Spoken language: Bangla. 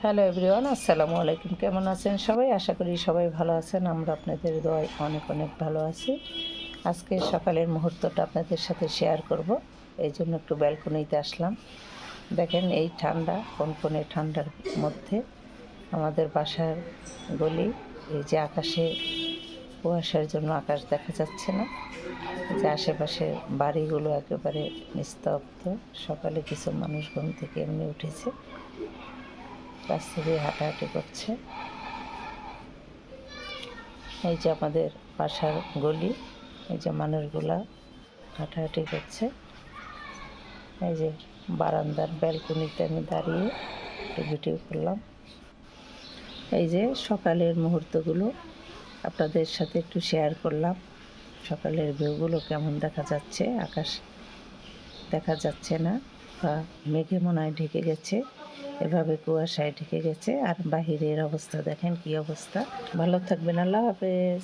হ্যালো এভরিওয়ান, আসসালামু আলাইকুম। কেমন আছেন সবাই? আশা করি সবাই ভালো আছেন। আমরা আপনাদের দোয়ায় অনেক অনেক ভালো আছি। আজকে সকালের মুহূর্তটা আপনাদের সাথে শেয়ার করব, এই জন্য একটু ব্যালকনিতে আসলাম। দেখেন এই ঠান্ডা, কনকনে ঠান্ডার মধ্যে আমাদের বাসার গলি, এই যে আকাশে কুয়াশার জন্য আকাশ দেখা যাচ্ছে না, যে আশেপাশের বাড়িগুলো একেবারে নিস্তব্ধ। সকালে কিছু মানুষ ঘুম থেকে এমনি উঠেছে, রাস্তা দিয়ে হাঁটাহাঁটি করছে। এই যে আমাদের বাসার গলি, এই যে মানুষগুলা হাঁটাহাঁটি করছে। এই যে বারান্দার ব্যালকনিতে আমি দাঁড়িয়ে একটু ভিডিও করলাম। এই যে সকালের মুহূর্তগুলো আপনাদের সাথে একটু শেয়ার করলাম। সকালের ভিউগুলো কেমন দেখা যাচ্ছে, আকাশ দেখা যাচ্ছে না, বা মেঘে মনে হয় ঢেকে গেছে, এভাবে কুয়াশায় ঢেকে গেছে। আর বাহিরের অবস্থা দেখেন কি অবস্থা। ভালো থাকবেন, আল্লাহ হাফেজ।